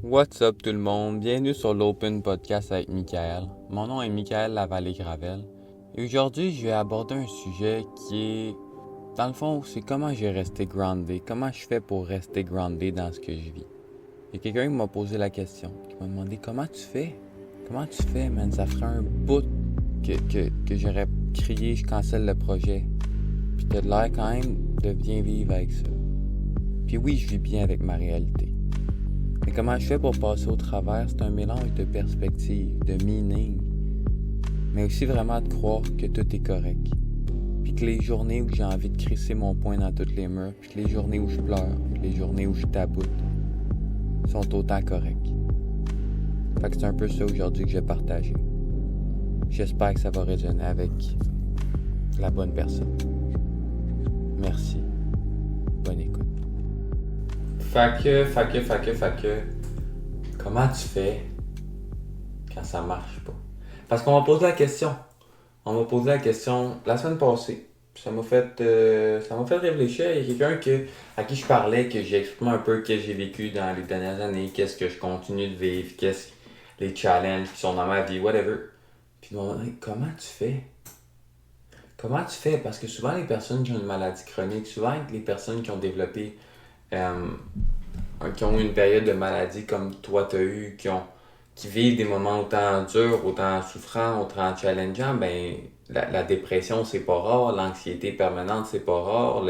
What's up tout le monde, bienvenue sur l'Open Podcast avec Michael. Mon nom est Michael Lavallée-Gravel et aujourd'hui je vais aborder un sujet qui est, dans le fond, c'est comment j'ai resté groundé, comment je fais pour rester groundé dans ce que je vis. Il y a quelqu'un qui m'a posé la question, qui m'a demandé comment tu fais? Comment tu fais, man? Ça ferait un bout que j'aurais crié, je cancelle le projet. Puis t'as l'air quand même de bien vivre avec ça. Puis oui, je vis bien avec ma réalité. Mais comment je fais pour passer au travers? C'est un mélange de perspective, de meaning, mais aussi vraiment de croire que tout est correct. Puis que les journées où j'ai envie de crisser mon poing dans toutes les murs, puis que les journées où je pleure, puis les journées où je taboute, sont autant corrects. Fait que c'est un peu ça aujourd'hui que j'ai partagé. J'espère que ça va résonner avec la bonne personne. Merci. Bonne écoute. Fait que, comment tu fais quand ça marche pas? Parce qu'on m'a posé la question. On m'a posé la question la semaine passée. Ça m'a fait réfléchir. Il y a quelqu'un à qui je parlais, que j'ai exprimé un peu ce que j'ai vécu dans les dernières années, qu'est-ce que je continue de vivre, qu'est-ce les challenges qui sont dans ma vie, whatever. Puis ils m'ont demandé, comment tu fais? Comment tu fais? Parce que souvent les personnes qui ont une maladie chronique, souvent les personnes qui ont développé qui ont eu une période de maladie comme toi t'as eu, qui vivent des moments autant durs, autant souffrants, autant challengeants, ben la dépression c'est pas rare, l'anxiété permanente c'est pas rare,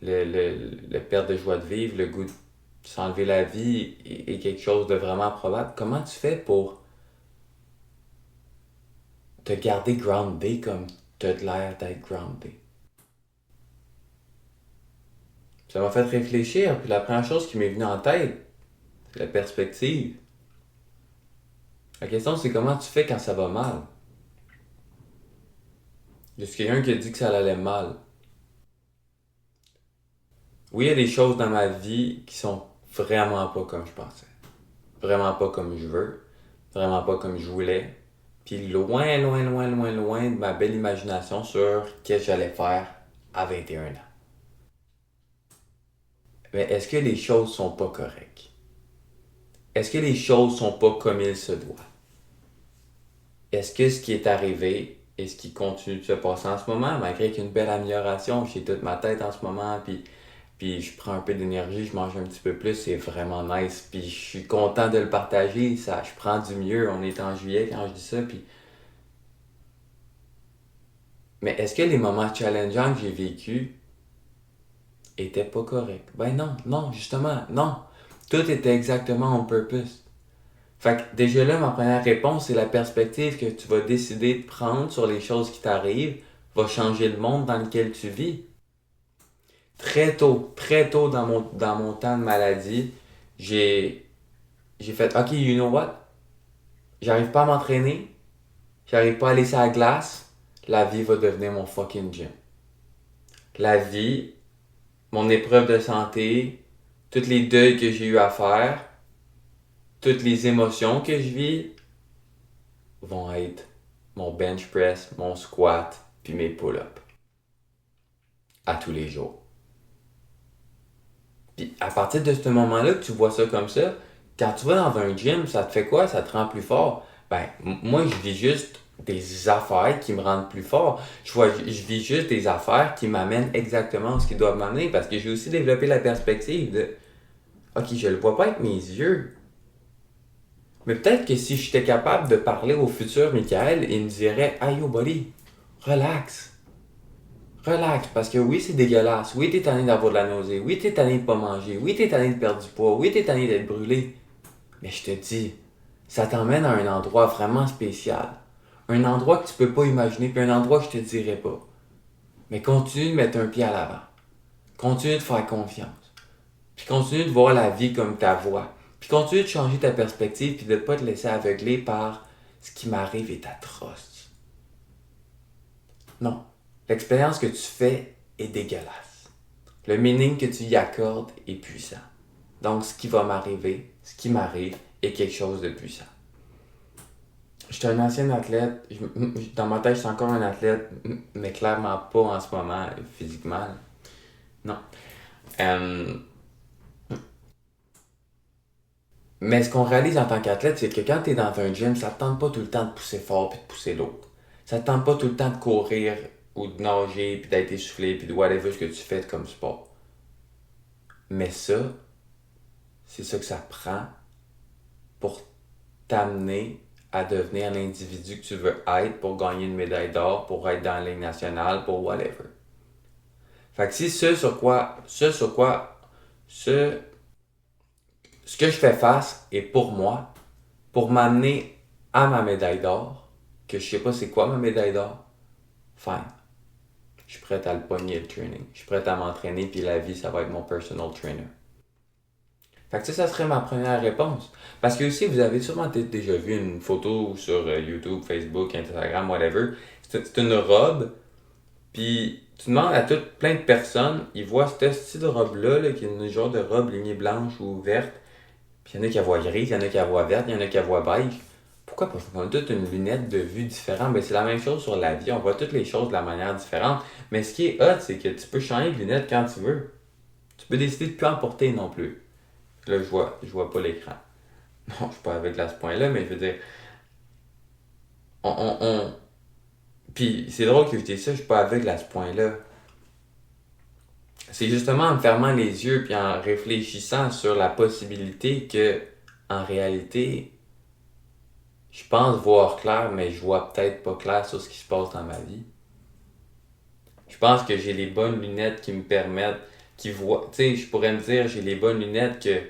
le perte de joie de vivre, le goût de s'enlever la vie est quelque chose de vraiment probable. Comment tu fais pour te garder groundé comme t'as l'air d'être groundé? Ça m'a fait réfléchir, puis la première chose qui m'est venue en tête, c'est la perspective. La question, c'est comment tu fais quand ça va mal? Il y a quelqu'un qui a dit que ça allait mal. Oui, il y a des choses dans ma vie qui sont vraiment pas comme je pensais. Vraiment pas comme je veux. Vraiment pas comme je voulais. Puis loin de ma belle imagination sur ce que j'allais faire à 21 ans. Mais est-ce que les choses sont pas correctes? Est-ce que les choses sont pas comme il se doit? Est-ce que ce qui est arrivé et ce qui continue de se passer en ce moment, malgré qu'il y a une belle amélioration chez toute ma tête en ce moment, puis je prends un peu d'énergie, je mange un petit peu plus, c'est vraiment nice, puis je suis content de le partager, ça, je prends du mieux, on est en juillet quand je dis ça, puis... Mais est-ce que les moments challengeants que j'ai vécus étaient pas corrects? Ben non, justement, non. Tout était exactement on purpose. Fait que déjà là, ma première réponse, c'est la perspective que tu vas décider de prendre sur les choses qui t'arrivent va changer le monde dans lequel tu vis. Très tôt dans mon temps de maladie, j'ai fait, OK, you know what? J'arrive pas à m'entraîner, j'arrive pas à aller sur la glace, la vie va devenir mon fucking gym. La vie, mon épreuve de santé, toutes les deuils que j'ai eu à faire, toutes les émotions que je vis vont être mon bench press, mon squat, puis mes pull-ups. À tous les jours. Puis à partir de ce moment-là que tu vois ça comme ça, quand tu vas dans un gym, ça te fait quoi? Ça te rend plus fort. Ben, moi, je vis juste des affaires qui me rendent plus fort. Je vis juste des affaires qui m'amènent exactement où ce qu'ils doivent m'amener parce que j'ai aussi développé la perspective de OK, je le vois pas avec mes yeux. Mais peut-être que si j'étais capable de parler au futur Michael, il me dirait Hey yo buddy, relax. Relax, parce que oui, c'est dégueulasse. Oui, t'es tanné d'avoir de la nausée. Oui, t'es tanné de pas manger. Oui, t'es tanné de perdre du poids. Oui, t'es tanné d'être brûlé. Mais je te dis, ça t'emmène à un endroit vraiment spécial. Un endroit que tu peux pas imaginer, puis un endroit que je te dirais pas. Mais continue de mettre un pied à l'avant. Continue de faire confiance. Puis continue de voir la vie comme ta voix. Puis continue de changer ta perspective, puis de pas te laisser aveugler par ce qui m'arrive est atroce. Non. L'expérience que tu fais est dégueulasse. Le meaning que tu y accordes est puissant. Donc, ce qui va m'arriver, ce qui m'arrive, est quelque chose de puissant. Je suis un ancien athlète. Dans ma tête, je suis encore un athlète, mais clairement pas en ce moment, physiquement. Non. Mais ce qu'on réalise en tant qu'athlète, c'est que quand tu es dans un gym, ça te tente pas tout le temps de pousser fort puis de pousser l'autre. Ça te tente pas tout le temps de courir ou de nager puis d'être essoufflé puis de whatever ce que tu fais comme sport. Mais ça, c'est ça que ça prend pour t'amener à devenir l'individu que tu veux être pour gagner une médaille d'or, pour être dans la Ligue nationale, pour whatever. Fait que si ce que je fais face est pour moi, pour m'amener à ma médaille d'or, que je sais pas c'est quoi ma médaille d'or, fine. Je suis prêt à le pogner le training. Je suis prêt à m'entraîner, puis la vie, ça va être mon personal trainer. Fait que ça serait ma première réponse. Parce que aussi, vous avez sûrement déjà vu une photo sur YouTube, Facebook, Instagram, whatever. C'est une robe, puis tu demandes à plein de personnes, ils voient ce style de robe-là, qui est une genre de robe lignée blanche ou verte. Puis il y en a qui la voient grise, il y en a qui la voient verte, il y en a qui la voient beige. Pourquoi? Parce qu'on a toutes une lunette de vue différente. Ben, c'est la même chose sur la vie. On voit toutes les choses de la manière différente. Mais ce qui est hot, c'est que tu peux changer de lunette quand tu veux. Tu peux décider de ne plus en porter non plus. Là, je vois pas l'écran. Non, je suis pas aveugle à ce point-là, mais je veux dire... Puis c'est drôle que je dise ça, je suis pas aveugle à ce point-là. C'est justement en me fermant les yeux puis en réfléchissant sur la possibilité que, en réalité, je pense voir clair, mais je vois peut-être pas clair sur ce qui se passe dans ma vie. Je pense que j'ai les bonnes lunettes qui me permettent, qui voient, tu sais, je pourrais me dire, j'ai les bonnes lunettes que,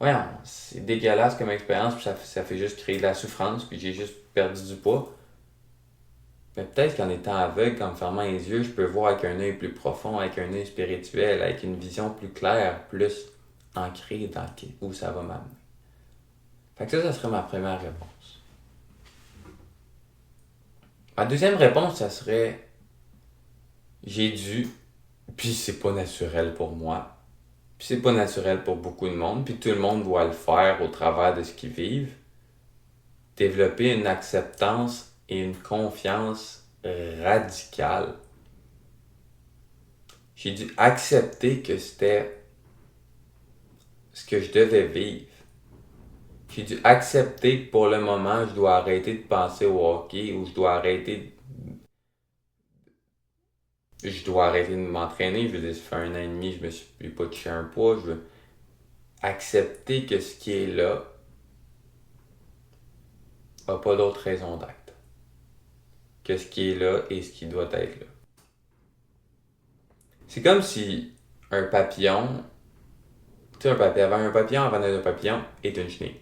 ouais, c'est dégueulasse comme expérience, puis ça fait juste créer de la souffrance, puis j'ai juste perdu du poids. Mais peut-être qu'en étant aveugle, en me fermant les yeux, je peux voir avec un œil plus profond, avec un œil spirituel, avec une vision plus claire, plus ancrée dans où ça va m'amener. Fait que ça serait ma première réponse. Ma deuxième réponse, ça serait j'ai dû, puis c'est pas naturel pour moi, puis c'est pas naturel pour beaucoup de monde, puis tout le monde doit le faire au travers de ce qu'ils vivent, développer une acceptance et une confiance radicale. J'ai dû accepter que c'était ce que je devais vivre. J'ai dû accepter que pour le moment, je dois arrêter de penser au hockey ou je dois arrêter de m'entraîner. Je veux dire, ça fait 1 an et demi, je me suis pas touché un poids. Je veux accepter que ce qui est là n'a pas d'autre raison d'être. Que ce qui est là est ce qui doit être là. C'est comme si un papillon, tu sais, un papillon avant d'être un papillon est une chenille.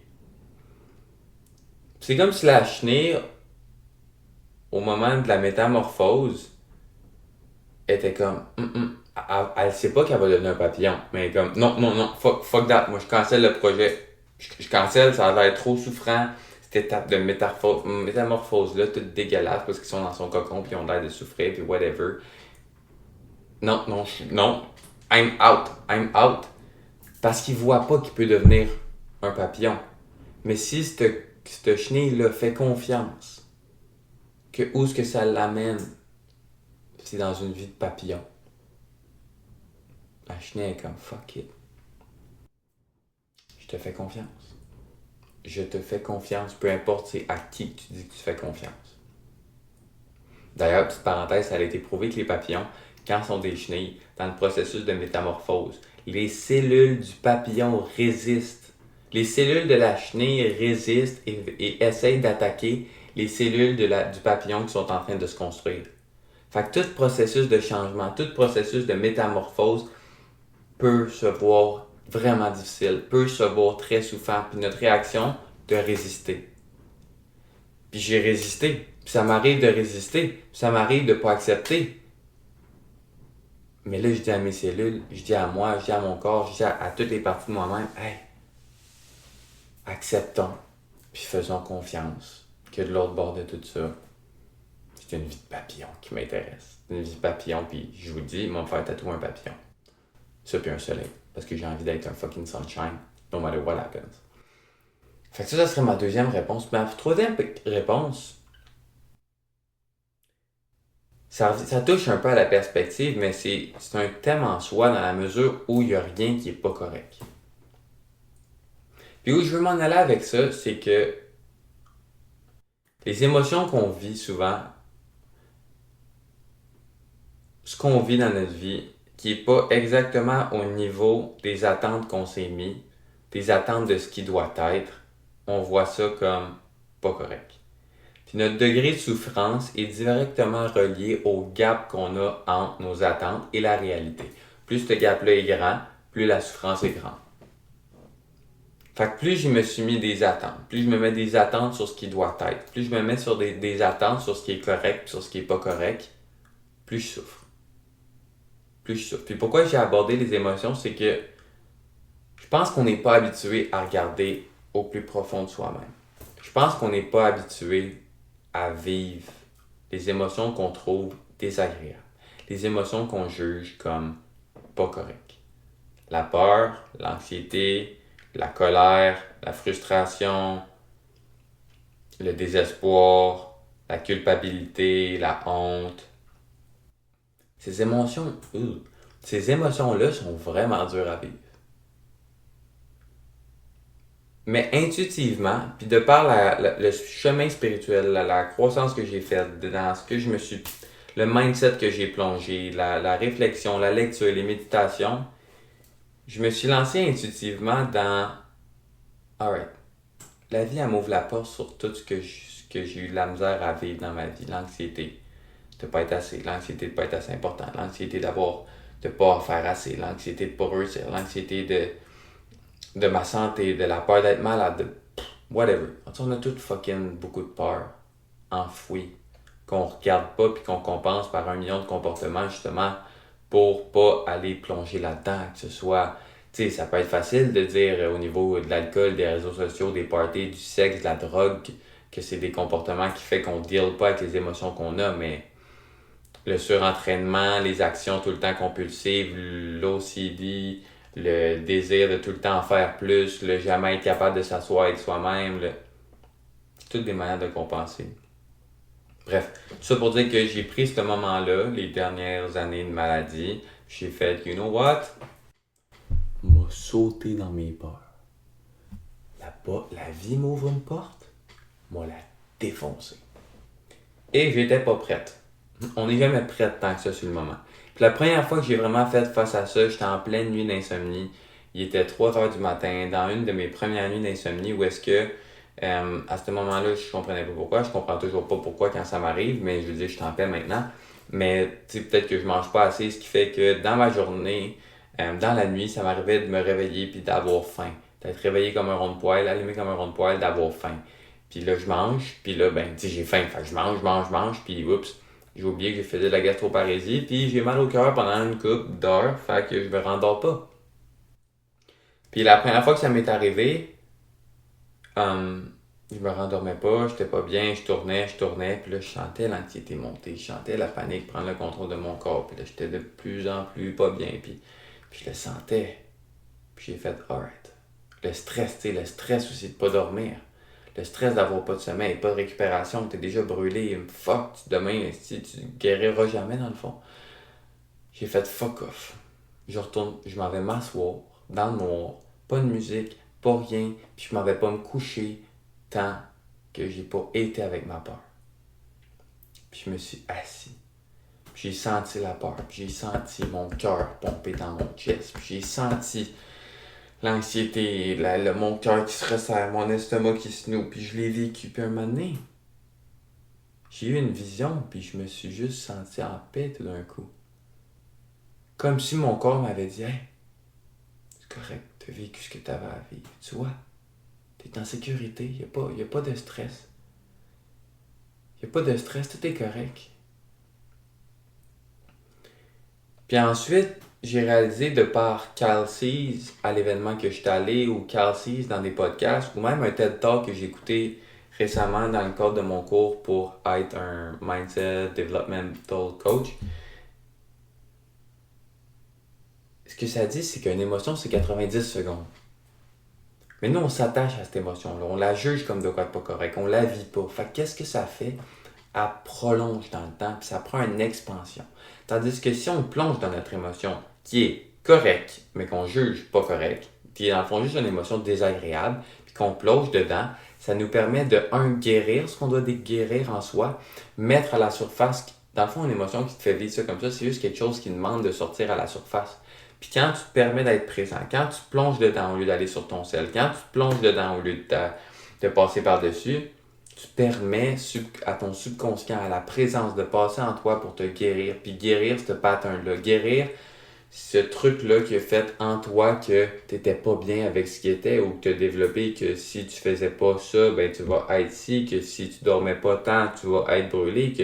C'est comme si la chenille, au moment de la métamorphose, était comme, elle sait pas qu'elle va devenir un papillon, mais comme, non, fuck that, moi je cancelle le projet, je cancelle, ça va être trop souffrant, cette étape de métamorphose-là, toute dégueulasse, parce qu'ils sont dans son cocon, puis ils ont l'air de souffrir, puis whatever. Non, I'm out, parce qu'il voit pas qu'il peut devenir un papillon. Mais si cette chenille-là fait confiance, que où est-ce que ça l'amène, c'est dans une vie de papillon. La chenille est comme fuck it. Je te fais confiance. Je te fais confiance, peu importe c'est à qui tu dis que tu fais confiance. D'ailleurs, petite parenthèse, ça a été prouvé que les papillons, quand ils sont des chenilles, dans le processus de métamorphose, les cellules du papillon résistent. Les cellules de la chenille résistent et essayent d'attaquer les cellules du papillon qui sont en train de se construire. Fait que tout processus de changement, tout processus de métamorphose peut se voir vraiment difficile, peut se voir très souffrant, puis notre réaction de résister. Puis j'ai résisté, puis ça m'arrive de résister, puis ça m'arrive de pas accepter. Mais là, je dis à mes cellules, je dis à moi, je dis à mon corps, je dis à toutes les parties de moi-même, hey, acceptons, puis faisons confiance que de l'autre bord de tout ça, c'est une vie de papillon qui m'intéresse. Une vie de papillon, puis je vous dis, ils vont me faire tatouer un papillon. Ça, puis un soleil. Parce que j'ai envie d'être un fucking sunshine, no matter what happens. Fait que ça serait ma deuxième réponse. Ma troisième réponse, ça touche un peu à la perspective, mais c'est un thème en soi dans la mesure où il n'y a rien qui n'est pas correct. Puis où je veux m'en aller avec ça, c'est que les émotions qu'on vit souvent, ce qu'on vit dans notre vie, qui n'est pas exactement au niveau des attentes qu'on s'est mis, des attentes de ce qui doit être, on voit ça comme pas correct. Puis notre degré de souffrance est directement relié au gap qu'on a entre nos attentes et la réalité. Plus ce gap-là est grand, plus la souffrance est grande. Fait que plus je me suis mis des attentes, plus je me mets des attentes sur ce qui doit être, plus je me mets sur des attentes sur ce qui est correct et sur ce qui est pas correct, plus je souffre. Plus je souffre. Puis pourquoi j'ai abordé les émotions, c'est que je pense qu'on n'est pas habitué à regarder au plus profond de soi-même. Je pense qu'on n'est pas habitué à vivre les émotions qu'on trouve désagréables, les émotions qu'on juge comme pas correctes. La peur, l'anxiété, la colère, la frustration, le désespoir, la culpabilité, la honte. Ces émotions-là sont vraiment dures à vivre. Mais intuitivement, puis de par le chemin spirituel, la croissance que j'ai faite, dans ce que je me suis, le mindset que j'ai plongé, la réflexion, la lecture, les méditations, je me suis lancé intuitivement dans alright, la vie, elle m'ouvre la porte sur tout ce que j'ai eu de la misère à vivre dans ma vie. L'anxiété de pas être assez, l'anxiété de pas être assez important, l'anxiété de pas en faire assez, l'anxiété de pas réussir, l'anxiété de ma santé, de la peur d'être malade, de whatever. On a tout fucking beaucoup de peur enfouie qu'on regarde pas puis qu'on compense par 1 million de comportements justement pour pas aller plonger là-dedans, que ce soit, tu sais, ça peut être facile de dire au niveau de l'alcool, des réseaux sociaux, des parties, du sexe, de la drogue, que c'est des comportements qui fait qu'on deal pas avec les émotions qu'on a, mais le surentraînement, les actions tout le temps compulsives, l'OCD, le désir de tout le temps en faire plus, le jamais être capable de s'asseoir avec soi-même, c'est toutes des manières de compenser. Bref, tout ça pour dire que j'ai pris ce moment-là, les dernières années de maladie, j'ai fait, you know what? M'a sauté dans mes peurs. La vie m'ouvre une porte, m'a la défoncé. Et j'étais pas prête. On n'est jamais prête tant que ça sur le moment. Puis la première fois que j'ai vraiment fait face à ça, j'étais en pleine nuit d'insomnie. Il était 3h du matin, dans une de mes premières nuits d'insomnie, où est-ce que à ce moment-là, je comprenais pas pourquoi. Je comprends toujours pas pourquoi quand ça m'arrive, mais je veux dire, je suis en paix maintenant. Mais tu sais, peut-être que je mange pas assez, ce qui fait que dans ma journée, dans la nuit, ça m'arrivait de me réveiller puis d'avoir faim. D'être réveillé comme un rond de poêle, allumé comme un rond de poêle, d'avoir faim. Puis là, je mange, puis là, ben, tu sais, j'ai faim. Fait que je mange, puis oups, j'ai oublié que j'ai fait de la gastroparésie, puis j'ai mal au cœur pendant une couple d'heures, fait que je me rendors pas. Puis la première fois que ça m'est arrivé, je me rendormais pas, j'étais pas bien, je tournais, puis là, je sentais l'anxiété monter, je sentais la panique prendre le contrôle de mon corps, puis là, j'étais de plus en plus pas bien, puis je le sentais. Puis j'ai fait, alright. Le stress, tu sais, le stress aussi de pas dormir. Le stress d'avoir pas de sommeil, pas de récupération, t'es déjà brûlé, fuck, demain, tu guériras jamais dans le fond. J'ai fait fuck off. Je retourne, je m'en vais m'asseoir, dans le noir, pas de musique, pas rien, puis je m'en vais pas me coucher tant que j'ai pas été avec ma peur. Puis je me suis assis. Puis j'ai senti la peur, puis j'ai senti mon cœur pomper dans mon chest, puis j'ai senti l'anxiété, mon cœur qui se resserre, mon estomac qui se noue, puis je l'ai vécu. Puis un moment donné, j'ai eu une vision, puis je me suis juste senti en paix tout d'un coup. Comme si mon corps m'avait dit « Hey, c'est correct, t'as vécu ce que t'avais à vivre. Tu vois, t'es en sécurité, y a pas de stress. Y a pas de stress, tout est correct. » Puis ensuite, j'ai réalisé de par Cal Cease à l'événement que je suis allé, ou Cal Cease dans des podcasts, ou même un TED Talk que j'ai écouté récemment dans le cadre de mon cours pour être un Mindset Developmental Coach. Ce que ça dit, c'est qu'une émotion, c'est 90 secondes. Mais nous, on s'attache à cette émotion-là. On la juge comme de quoi de pas correct. On la vit pas. Fait que qu'est-ce que ça fait? Elle prolonge dans le temps, puis ça prend une expansion. Tandis que si on plonge dans notre émotion, qui est correcte, mais qu'on juge pas correct, est dans le fond juste une émotion désagréable, puis qu'on plonge dedans, ça nous permet de, guérir ce qu'on doit guérir en soi, mettre à la surface, dans le fond, une émotion qui te fait vivre ça comme ça, c'est juste quelque chose qui demande de sortir à la surface. Puis quand tu te permets d'être présent, quand tu plonges dedans au lieu d'aller sur ton sel, quand tu plonges dedans au lieu de passer par-dessus, tu permets à ton subconscient, à la présence de passer en toi pour te guérir. Puis guérir ce pattern-là, guérir ce truc-là qui a fait en toi que tu n'étais pas bien avec ce qui était ou que tu as développé que si tu faisais pas ça, ben tu vas être ici, que si tu dormais pas tant, tu vas être brûlé, que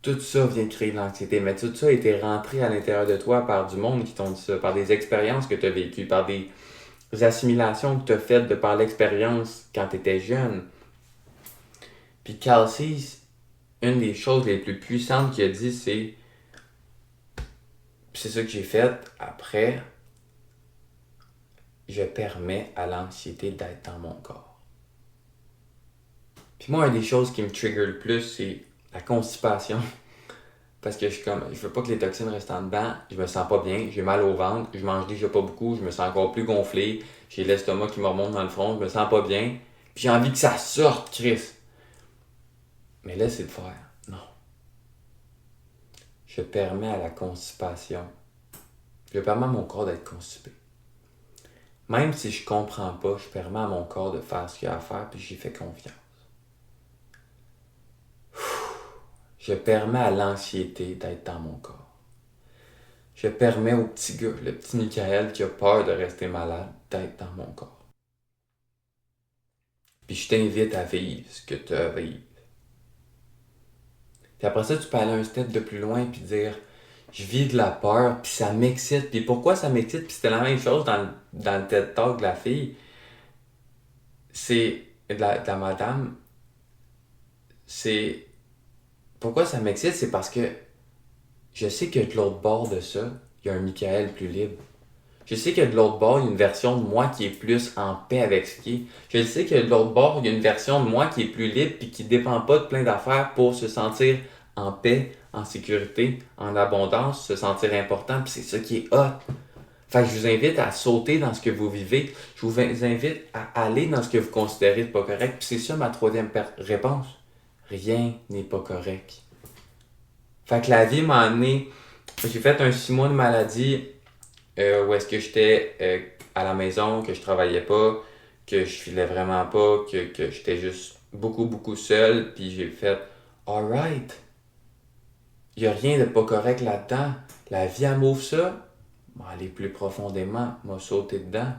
tout ça vient créer de l'anxiété. Mais tout ça a été rentré à l'intérieur de toi par du monde qui t'ont dit ça, par des expériences que tu as vécues, par des assimilations que tu as faites de par l'expérience quand tu étais jeune. Puis Kelsey, une des choses les plus puissantes qu'il a dit, c'est ça que j'ai fait après, je permets à l'anxiété d'être dans mon corps. Puis moi, une des choses qui me trigger le plus, c'est la constipation. Parce que je veux pas que les toxines restent en dedans, je me sens pas bien, j'ai mal au ventre, je mange déjà pas beaucoup, je me sens encore plus gonflé, j'ai l'estomac qui me remonte dans le front, je me sens pas bien, puis j'ai envie que ça sorte, Chris. Mais là, c'est de faire. Non. Je permets à la constipation. Je permets à mon corps d'être constipé. Même si je comprends pas, je permets à mon corps de faire ce qu'il a à faire, puis j'y fais confiance. Je permets à l'anxiété d'être dans mon corps. Je permets au petit gars, le petit Michael qui a peur de rester malade, d'être dans mon corps. Puis je t'invite à vivre ce que tu as à vivre. Puis après ça, tu peux aller un step de plus loin puis dire je vis de la peur, puis ça m'excite. Puis pourquoi ça m'excite? Puis c'était la même chose dans le TED Talk de la fille. C'est de la madame. C'est pourquoi ça m'excite? C'est parce que je sais que de l'autre bord de ça, il y a un Michael plus libre. Je sais que de l'autre bord, il y a une version de moi qui est plus en paix avec ce qui est. Je sais que de l'autre bord, il y a une version de moi qui est plus libre puis qui ne dépend pas de plein d'affaires pour se sentir en paix, en sécurité, en abondance, se sentir important. Puis c'est ça qui est hot. Fait que je vous invite à sauter dans ce que vous vivez. Je vous invite à aller dans ce que vous considérez de pas correct. Puis c'est ça ma troisième réponse. Rien n'est pas correct. Fait que la vie m'a amené... J'ai fait un 6 mois de maladie où est-ce que j'étais à la maison, que je travaillais pas, que je filais vraiment pas, que j'étais juste beaucoup seul. Puis j'ai fait « Alright, il y a rien de pas correct là-dedans. La vie, elle m'ouvre ça. Aller plus profondément, m'a sauté dedans. »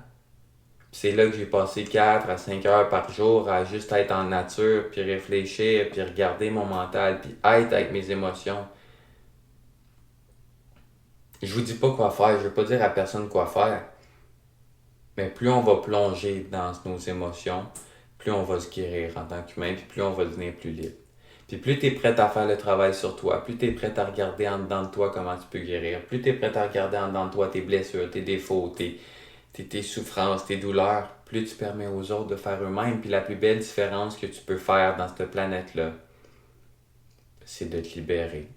Puis c'est là que j'ai passé 4 à 5 heures par jour à juste être en nature, puis réfléchir, puis regarder mon mental, puis être avec mes émotions. Je vous dis pas quoi faire, je veux pas dire à personne quoi faire. Mais plus on va plonger dans nos émotions, plus on va se guérir en tant qu'humain, puis plus on va devenir plus libre. Puis plus tu es prêt à faire le travail sur toi, plus tu es prêt à regarder en dedans de toi comment tu peux guérir, plus tu es prêt à regarder en dedans de toi tes blessures, tes défauts, tes souffrances, tes douleurs, plus tu permets aux autres de faire eux-mêmes. Puis la plus belle différence que tu peux faire dans cette planète-là, c'est de te libérer.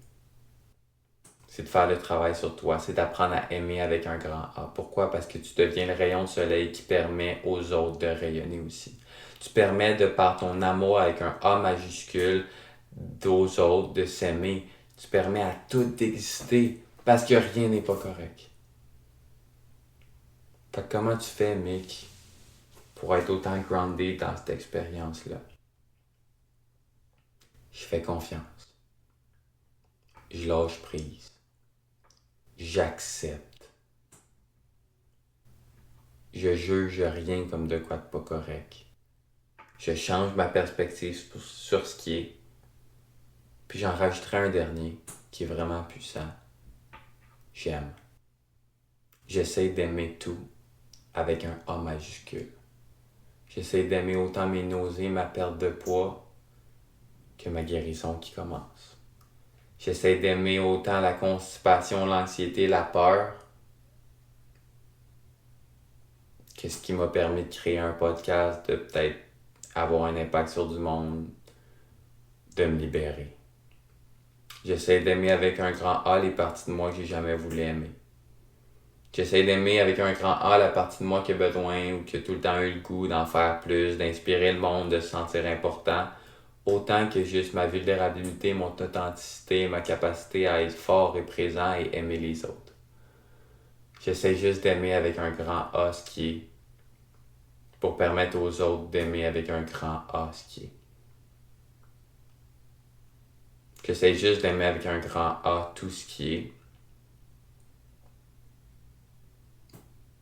C'est de faire le travail sur toi, c'est d'apprendre à aimer avec un grand A. Pourquoi? Parce que tu deviens le rayon de soleil qui permet aux autres de rayonner aussi. Tu permets de par ton amour avec un A majuscule aux autres de s'aimer. Tu permets à tout d'exister parce que rien n'est pas correct. Fait que comment tu fais, Mick, pour être autant groundé dans cette expérience-là? Je fais confiance. Je lâche prise. J'accepte. Je juge rien comme de quoi de pas correct. Je change ma perspective sur ce qui est. Puis j'en rajouterai un dernier qui est vraiment puissant. J'aime. J'essaie d'aimer tout avec un A majuscule. J'essaie d'aimer autant mes nausées, ma perte de poids que ma guérison qui commence. J'essaie d'aimer autant la constipation, l'anxiété, la peur que ce qui m'a permis de créer un podcast, de peut-être avoir un impact sur du monde, de me libérer. J'essaie d'aimer avec un grand A les parties de moi que j'ai jamais voulu aimer. J'essaie d'aimer avec un grand A la partie de moi qui a besoin ou qui a tout le temps eu le goût d'en faire plus, d'inspirer le monde, de se sentir important, autant que juste ma vulnérabilité, mon authenticité, ma capacité à être fort et présent et aimer les autres. J'essaie juste d'aimer avec un grand A ce qui est, pour permettre aux autres d'aimer avec un grand A ce qui est. J'essaie juste d'aimer avec un grand A tout ce qui est,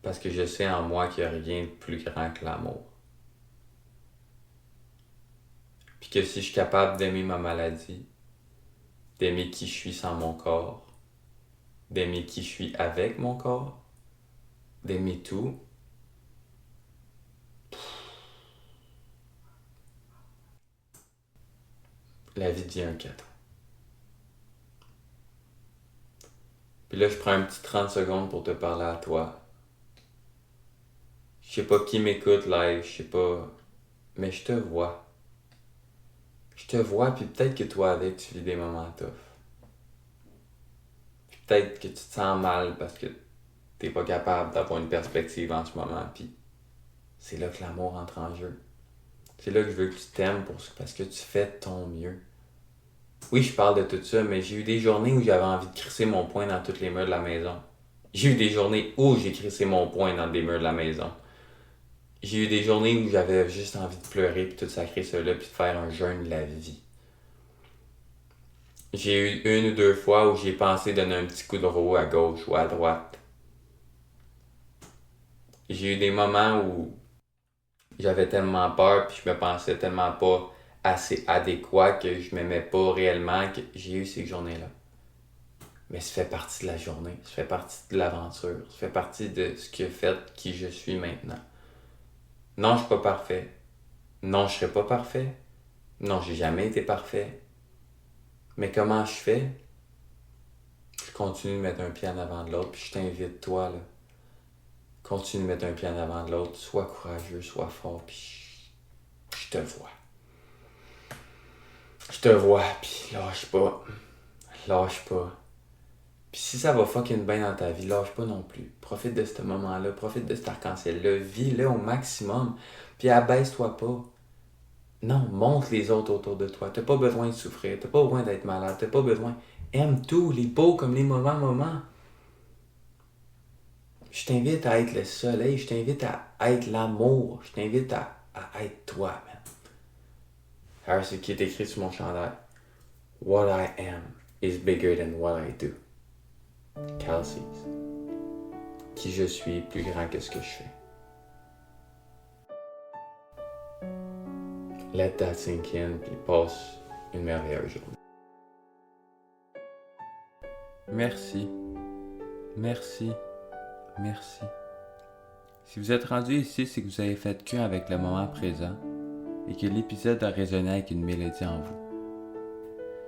parce que je sais en moi qu'il n'y a rien de plus grand que l'amour. Puis que si je suis capable d'aimer ma maladie, d'aimer qui je suis sans mon corps, d'aimer qui je suis avec mon corps, d'aimer tout, la vie devient un cadeau. Puis là, je prends un petit 30 secondes pour te parler à toi. Je sais pas qui m'écoute live, je sais pas, mais je te vois. Je te vois, puis peut-être que toi avec, tu vis des moments tough. Puis peut-être que tu te sens mal parce que t'es pas capable d'avoir une perspective en ce moment, puis c'est là que l'amour entre en jeu. C'est là que je veux que tu t'aimes parce que tu fais de ton mieux. Oui, je parle de tout ça, mais j'ai eu des journées où j'avais envie de crisser mon poing dans tous les murs de la maison. J'ai eu des journées où j'ai crissé mon poing dans des murs de la maison. J'ai eu des journées où j'avais juste envie de pleurer puis tout sacrer ça là puis de faire un jeûne de la vie. J'ai eu une ou deux fois où j'ai pensé donner un petit coup de roue à gauche ou à droite. J'ai eu des moments où j'avais tellement peur puis je me pensais tellement pas assez adéquat que je m'aimais pas réellement que j'ai eu ces journées-là. Mais ça fait partie de la journée, ça fait partie de l'aventure, ça fait partie de ce qui a fait qui je suis maintenant. Non, je suis pas parfait. Non, je serai pas parfait. Non, j'ai jamais été parfait. Mais comment je fais? Je continue de mettre un pied en avant de l'autre, puis je t'invite, toi, là. Continue de mettre un pied en avant de l'autre, sois courageux, sois fort, puis je te vois. Je te vois, puis lâche pas. Lâche pas. Puis si ça va fucking bien dans ta vie, lâche pas non plus. Profite de ce moment-là, profite de cet arc-en-ciel-là, vis-le au maximum, puis abaisse-toi pas. Non, montre les autres autour de toi. T'as pas besoin de souffrir, t'as pas besoin d'être malade, t'as pas besoin... Aime tout, les beaux comme les mauvais moments. Je t'invite à être le soleil, je t'invite à être l'amour, je t'invite à être toi, man. Alors, c'est ce qui est écrit sur mon chandail. What I am is bigger than what I do. Kelsey. Qui je suis est plus grand que ce que je fais. Let that sink in, puis passe une merveilleuse journée. Merci. Merci. Merci. Si vous êtes rendu ici, c'est que vous avez fait qu'un avec le moment présent et que l'épisode a résonné avec une mélodie en vous.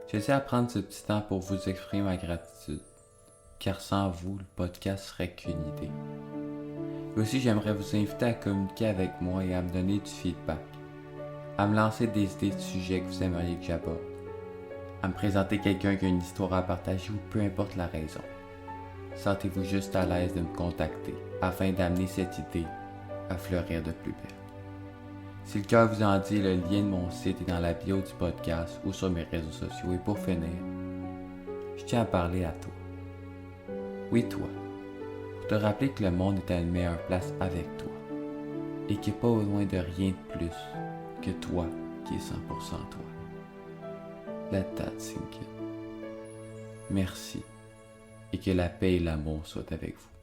J'essaie de prendre ce petit temps pour vous exprimer ma gratitude, car sans vous, le podcast serait qu'une idée. Et aussi, j'aimerais vous inviter à communiquer avec moi et à me donner du feedback, à me lancer des idées de sujets que vous aimeriez que j'aborde, à me présenter quelqu'un qui a une histoire à partager ou peu importe la raison. Sentez-vous juste à l'aise de me contacter afin d'amener cette idée à fleurir de plus belle. Si le cœur vous en dit, le lien de mon site est dans la bio du podcast ou sur mes réseaux sociaux. Et pour finir, je tiens à parler à toi. Oui, toi. Pour te rappeler que le monde est à une meilleure place avec toi. Et qu'il n'y a pas besoin de rien de plus que toi qui es 100% toi. Let that sink in. Merci. Et que la paix et l'amour soient avec vous.